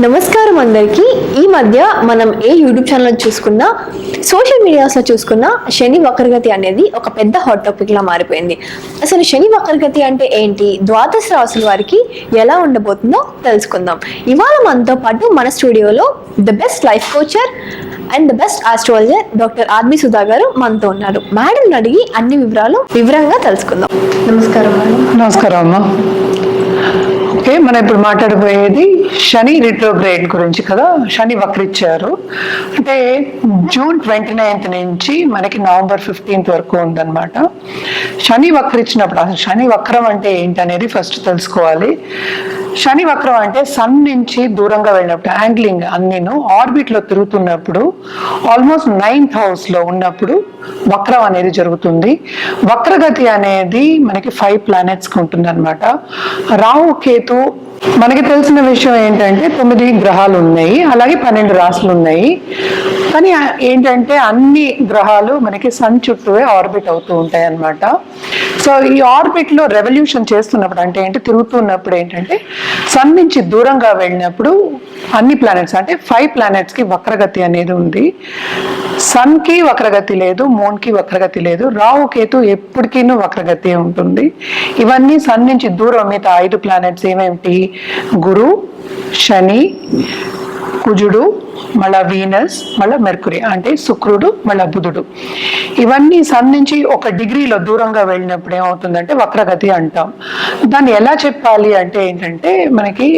నమస్కారం అందరికీ. ఈ మధ్య మనం ఏ యూట్యూబ్ ఛానల్ చూసుకున్నా, సోషల్ మీడియాస్లో చూసుకున్నా శని వక్రగతి అనేది ఒక పెద్ద హాట్ టాపిక్ లా మారిపోయింది. అసలు శని వక్రగతి అంటే ఏంటి, ద్వాదశ రాసుల వారికి ఎలా ఉండబోతుందో తెలుసుకుందాం. ఇవాళ మనతో పాటు మన స్టూడియోలో the best life coacher and the best astrologer doctor army Sudha గారు మనతో ఉన్నారు. మేడం అడిగి అన్ని వివరంగా తెలుసుకుందాం. నమస్కారం మేడం. నమస్కారం అమ్మా. ఓకే, మనం ఇప్పుడు మాట్లాడబోయేది శని రిట్రోగ్రేడ్ గురించి కదా. శని వక్రించారు అంటే జూన్ 29th నుంచి మనకి నవంబర్ 15th వరకు ఉందన్నమాట. శని వక్రించినప్పుడు అసలు శని వక్రం అంటే ఏంటి అనేది ఫస్ట్ తెలుసుకోవాలి. శని వక్రం అంటే సన్ నుంచి దూరంగా వెళ్ళినప్పుడు, యాంగ్లింగ్ అన్నీను ఆర్బిట్ లో తిరుగుతున్నప్పుడు, ఆల్మోస్ట్ 9th house లో ఉన్నప్పుడు వక్రం అనేది జరుగుతుంది. వక్రగతి అనేది మనకి 5 planets కి ఉంటుంది అనమాట. రాహు కేతు, మనకి తెలిసిన విషయం ఏంటంటే 9 గ్రహాలు ఉన్నాయి, అలాగే 12 రాశులు ఉన్నాయి. కానీ ఏంటంటే అన్ని గ్రహాలు మనకి సన్ చుట్టూవే ఆర్బిట్ అవుతూ ఉంటాయి అన్నమాట. సో ఈ ఆర్బిట్ లో రెవల్యూషన్ చేస్తున్నప్పుడు అంటే ఏంటి, తిరుగుతున్నప్పుడు ఏంటంటే సన్ నుంచి దూరంగా వెళ్ళినప్పుడు అన్ని ప్లానెట్స్ అంటే 5 planets కి వక్రగతి అనేది ఉంది. సన్ కి వక్రగతి లేదు, మూన్ కి వక్రగతి లేదు, రాహు కేతు ఎప్పటికీ వక్రగతి ఉంటుంది. ఇవన్నీ సన్ నుంచి దూరం మిగతా 5 planets ఏమేమిటి, గురు, శని, కుజుడు, మళ్ళా వీనస్, మళ్ళా మెర్కురీ అంటే శుక్రుడు, మళ్ళా బుధుడు, ఇవన్నీ సన్ నుంచి 1 degreeలో దూరంగా వెళ్ళినప్పుడు ఏమవుతుందంటే వక్రగతి అంటాం. దాన్ని ఎలా చెప్పాలి అంటే ఏంటంటే, మనకి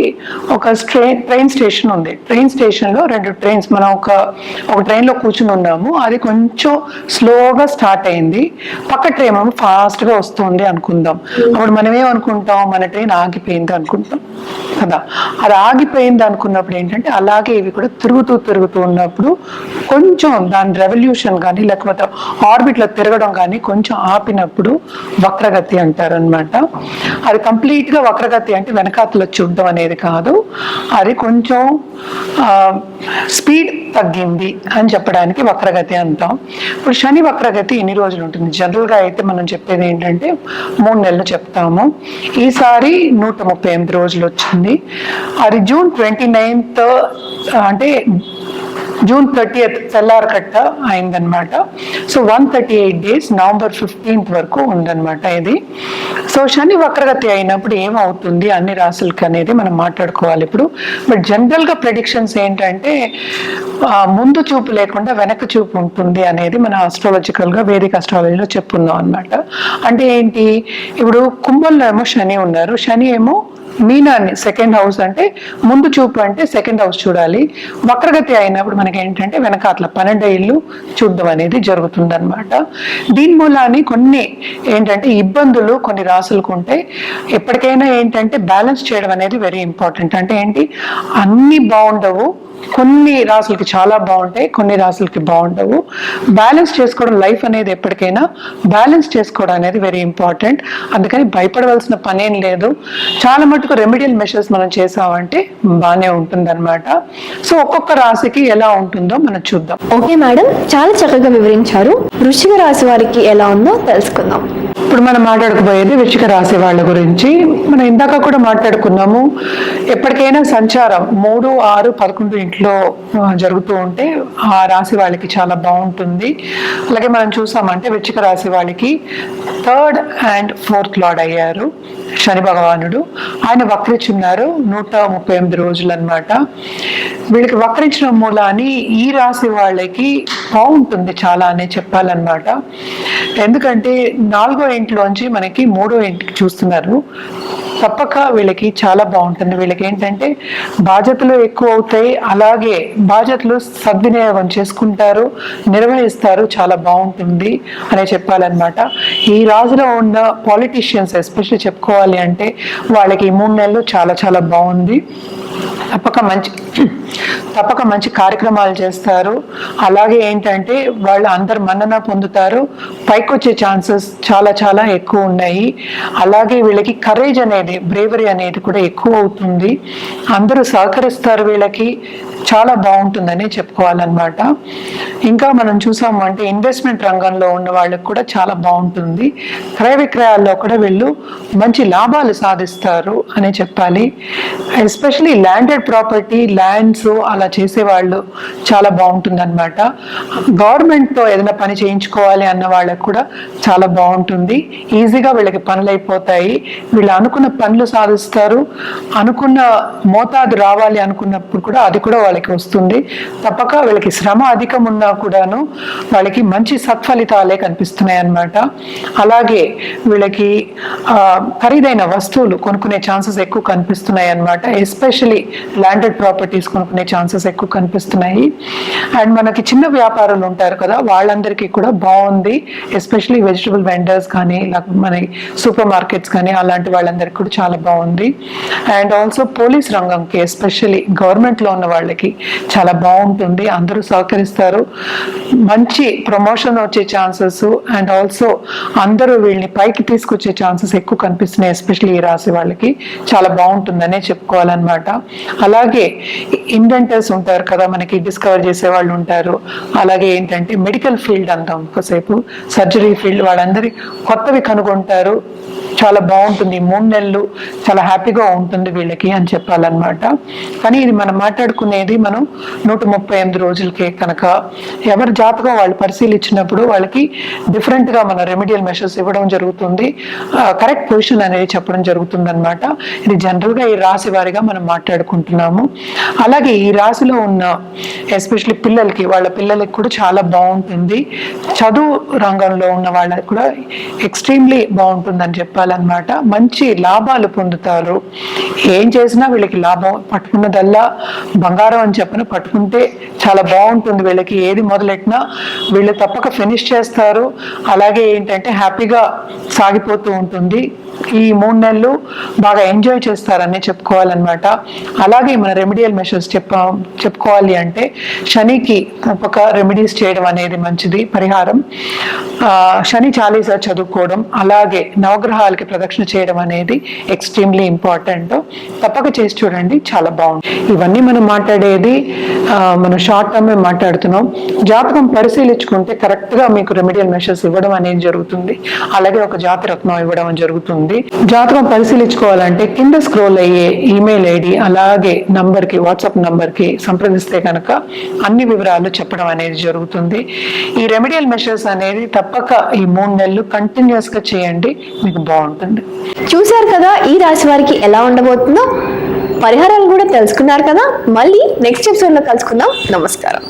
ఒక ట్రైన్ స్టేషన్ ఉంది. ట్రైన్ స్టేషన్లో 2 trains, మనం ఒక ట్రైన్లో కూర్చుని ఉన్నాము, అది కొంచెం స్లోగా స్టార్ట్ అయింది, పక్క ట్రైన్ ఏమో ఫాస్ట్గా వస్తుంది అనుకుందాం. అప్పుడు మనం ఏమనుకుంటాం, మన ట్రైన్ ఆగిపోయింది అనుకుంటాం కదా. అది ఆగిపోయింది అనుకున్నప్పుడు ఏంటంటే అలాగే ఇవి కూడా తిరుగుతూ ఉన్నప్పుడు కొంచెం దాని రెవల్యూషన్ కానీ లేకపోతే ఆర్బిట్లో తిరగడం కానీ కొంచెం ఆపినప్పుడు వక్రగతి అంటారు అనమాట. అది కంప్లీట్గా వక్రగతి అంటే వెనకాతలో చూడడం అనేది కాదు, అది కొంచెం స్పీడ్ తగ్గింది అని చెప్పడానికి వక్రగతి అంటాం. ఇప్పుడు శని వక్రగతి ఎన్ని రోజులు ఉంటుంది? జనరల్గా అయితే మనం చెప్పేది ఏంటంటే 3 నెలలు చెప్తాము. ఈసారి 138 రోజులు వచ్చింది. అది జూన్ 29th అంటే జూన్ 30th తెల్లారకట్ట అయిందనమాట. సో 138 days, నవంబర్ 15th వరకు ఉందన్నమాట ఇది. సో శని వక్రగతి అయినప్పుడు ఏమవుతుంది అన్ని రాశులకి అనేది మనం మాట్లాడుకోవాలి ఇప్పుడు. బట్ జనరల్గా ప్రెడిక్షన్స్ ఏంటంటే ముందు చూపు లేకుండా వెనక చూపు ఉంటుంది అనేది మన ఆస్ట్రాలజికల్గా వేదిక ఆస్ట్రాలజీలో చెప్పుకుందాం అనమాట. అంటే ఏంటి, ఇప్పుడు కుంభంలో ఏమో శని ఉన్నారు, శని ఏమో మీనాన్ని 2nd house అంటే ముందు చూపు అంటే 2nd house చూడాలి. వక్రగతి అయినప్పుడు మనకి ఏంటంటే వెనకాతల 12 ఇళ్ళు చూడడం అనేది జరుగుతుంది అనమాట. దీని మూలాన్ని కొన్ని ఏంటంటే ఇబ్బందులు కొన్ని రాసులకు ఉంటాయి. ఎప్పటికైనా ఏంటంటే బ్యాలెన్స్ చేయడం అనేది వెరీ ఇంపార్టెంట్. అంటే ఏంటి, అన్ని బాగుండవు, కొన్ని రాసులకి చాలా బాగుంటాయి, కొన్ని రాసులకి బాగుండవు. బ్యాలెన్స్ చేసుకోవడం, లైఫ్ అనేది ఎప్పటికైనా బ్యాలెన్స్ చేసుకోవడం అనేది వెరీ ఇంపార్టెంట్. అందుకని భయపడవలసిన పనేం లేదు. చాలా మటుకు రెమెడియల్ మెషర్స్ మనం చేసామంటే బాగానే ఉంటుంది అనమాట. సో ఒక్కొక్క రాశికి ఎలా ఉంటుందో మనం చూద్దాం. ఓకే మేడం, చాలా చక్కగా వివరించారు. వృశ్చిక రాశి వారికి ఎలా ఉందో తెలుసుకుందాం. ఇప్పుడు మనం మాట్లాడుకోబోయేది వృశ్చిక రాశి వాళ్ళ గురించి. మనం ఇందాక కూడా మాట్లాడుకున్నాము, ఎప్పటికైనా సంచారం 3, 6, 11 ఇంట్లో జరుగుతూ ఉంటే ఆ రాశి వాళ్ళకి చాలా బాగుంటుంది. అలాగే మనం చూసామంటే వృశ్చిక రాశి వాళ్ళకి 3rd and 4th లార్డ్ అయ్యారు శని భగవానుడు. ఆయన వక్రించున్నారు 138 రోజులు అనమాట. వీళ్ళకి వక్రించిన మూలాన్ని ఈ రాశి వాళ్ళకి బాగుంటుంది చాలా అనే చెప్పాలన్నమాట. ఎందుకంటే 4వ ఇంట్లోంచి మనకి 3వ ఇంటికి చూస్తున్నారు. తప్పక వీళ్ళకి చాలా బాగుంటుంది. వీళ్ళకి ఏంటంటే బాధ్యతలు ఎక్కువ అవుతాయి, అలాగే బాధ్యతలు సద్వినియోగం చేసుకుంటారు, నిర్వహిస్తారు, చాలా బాగుంటుంది అనే చెప్పాలన్నమాట. ఈ రాజులో ఉన్న పాలిటీషియన్స్ ఎస్పెషల్లీ చెప్పుకోవాలి అంటే వాళ్ళకి 3 నెలలు చాలా చాలా బాగుంది. తప్పక మంచి కార్యక్రమాలు చేస్తారు. అలాగే ఏంటంటే వాళ్ళు అందరు మన్నన పొందుతారు, పైకొచ్చే ఛాన్సెస్ చాలా చాలా ఎక్కువ ఉన్నాయి. అలాగే వీళ్ళకి కరేజ్ అనేది, బ్రేవరీ అనేది కూడా ఎక్కువ అవుతుంది. అందరూ సహకరిస్తారు వీళ్ళకి. చాలా బాగుంటుందని చెప్పుకోవాలన్నమాట. ఇంకా మనం చూసాము అంటే ఇన్వెస్ట్మెంట్ రంగంలో ఉన్న వాళ్ళకి కూడా చాలా బాగుంటుంది. క్రయ విక్రయాల్లో కూడా వీళ్ళు మంచి లాభాలు సాధిస్తారు అనే చెప్పాలి. ఎస్పెషలీ ల్యాండెడ్ ప్రాపర్టీ, ల్యాండ్స్ అలా చేసేవాళ్ళు చాలా బాగుంటుంది అనమాట. గవర్నమెంట్తో ఏదైనా పని చేయించుకోవాలి అన్న వాళ్ళకి కూడా చాలా బాగుంటుంది. ఈజీగా వీళ్ళకి పనులు అయిపోతాయి. వీళ్ళు అనుకున్న పనులు సాధిస్తారు. అనుకున్న మోతాదు రావాలి అనుకున్నప్పుడు కూడా అది కూడా వాళ్ళకి వస్తుంది. తప్పక వీళ్ళకి శ్రమ అధికం ఉన్నా కూడాను వాళ్ళకి మంచి సత్ఫలితాలే కనిపిస్తున్నాయి అన్నమాట. అలాగే వీళ్ళకి ఖరీదైన వస్తువులు కొనుక్కునే ఛాన్సెస్ ఎక్కువ కనిపిస్తున్నాయి అన్నమాట. ఎస్పెషలీ ల్యాండెడ్ ప్రాపర్టీస్ కొనుక్కునే ఛాన్సెస్ ఎక్కువ కనిపిస్తున్నాయి. అండ్ మనకి చిన్న వ్యాపారులు ఉంటారు కదా, వాళ్ళందరికీ కూడా బాగుంది. ఎస్పెషలీ వెజిటబుల్ వెండర్స్ కానీ మన సూపర్ మార్కెట్స్ కానీ అలాంటి వాళ్ళందరికీ కూడా చాలా బాగుంది. అండ్ ఆల్సో పోలీస్ రంగంకి, ఎస్పెషలీ గవర్నమెంట్లో ఉన్న వాళ్ళకి చాలా బాగుంటుంది. అందరూ సహకరిస్తారు. మంచి ప్రమోషన్ వచ్చే ఛాన్సెస్ అండ్ ఆల్సో అందరూ వీళ్ళని పైకి తీసుకొచ్చే ఛాన్సెస్ ఎక్కువ కనిపిస్తున్నాయి. ఎస్పెషల్లీ ఈ రాశి వాళ్ళకి చాలా బాగుంటుందనే చెప్పుకోవాలన్నమాట. అలాగే ఇన్వెంటర్స్ ఉంటారు కదా, మనకి డిస్కవర్ చేసే వాళ్ళు ఉంటారు. అలాగే ఏంటంటే మెడికల్ ఫీల్డ్ అంతా ఒకసేపు సర్జరీ ఫీల్డ్ వాళ్ళందరి కొత్తవి కనుగొంటారు. చాలా బాగుంటుంది. 3 నెలలు చాలా హ్యాపీగా ఉంటుంది వీళ్ళకి అని చెప్పాలన్నమాట. కానీ ఇది మనం మాట్లాడుకునేది మనం 138 రోజులకే కనుక ఎవరి జాతకం వాళ్ళు పరిశీలించినప్పుడు వాళ్ళకి డిఫరెంట్గా మన రెమెడియల్ మెషర్స్ ఇవ్వడం జరుగుతుంది. కరెక్ట్ పొజిషన్ అనేది చెప్పడం జరుగుతుంది అనమాట. ఇది జనరల్గా ఈ రాశి వారిగా మనం మాట్లాడుకుంటున్నాము. అలాగే ఈ రాశిలో ఉన్న ఎస్పెషల్లీ పిల్లలకి, వాళ్ళ పిల్లలకి కూడా చాలా బాగుంటుంది. చదువు రంగంలో ఉన్న వాళ్ళకి కూడా ఎక్స్ట్రీమ్లీ బాగుంటుందని చెప్పాలన్నమాట. మంచి లాభాలు పొందుతారు. ఏం చేసినా వీళ్ళకి లాభం. పట్టుకున్నదల్లా బంగారం అని చెప్పిన పట్టుకుంటే చాలా బాగుంటుంది. వీళ్ళకి ఏది మొదలెట్టినా వీళ్ళు తప్పక ఫినిష్ చేస్తారు. అలాగే ఏంటంటే హ్యాపీగా సాగిపోతూ ఉంటుంది. ఈ 3 నెలలు బాగా ఎంజాయ్ చేస్తారని చెప్పుకోవాలన్నమాట. అలాగే మన రెమెడియల్ మెషర్స్ చెప్పుకోవాలి అంటే శనికి తప్పక రెమెడీస్ చేయడం అనేది మంచిది. పరిహారం శని చాలీసా చదువుకోవడం, అలాగే నవగ్రహాలకి ప్రదక్షిణ చేయడం అనేది ఎక్స్ట్రీమ్లీ ఇంపార్టెంట్. తప్పక చేసి చూడండి, చాలా బాగుంది. ఇవన్నీ మనం మాట్లాడేది మనం షార్ట్ టర్మ్ మాట్లాడుతున్నాం. జాతకం పరిశీలించుకుంటే కరెక్ట్గా మీకు రెమెడియల్ మెషర్స్ ఇవ్వడం అనేది జరుగుతుంది. అలాగే ఒక జాతి రత్నం ఇవ్వడం జరుగుతుంది. జాతకం పరిశీలించుకోవాలంటే కింద స్క్రోల్ అయ్యే ఈమెయిల్ ఐడి అలాగే నంబర్కి, వాట్సాప్ నంబర్కి సంప్రదిస్తే కనుక అన్ని వివరాలు చెప్పడం అనేది జరుగుతుంది. ఈ రెమెడియల్ మెషర్స్ అనేది తప్పక ఈ 3 నెలలు కంటిన్యూస్ గా చేయండి, మీకు బాగుంటుంది. చూశారు కదా ఈ రాశి వారికి ఎలా ఉండబోతుందో. పరిహారాలు కూడా తెలుసుకున్నారు కదా. మళ్ళీ నెక్స్ట్ ఎపిసోడ్ లో కలుసుకుందాం. నమస్కారం.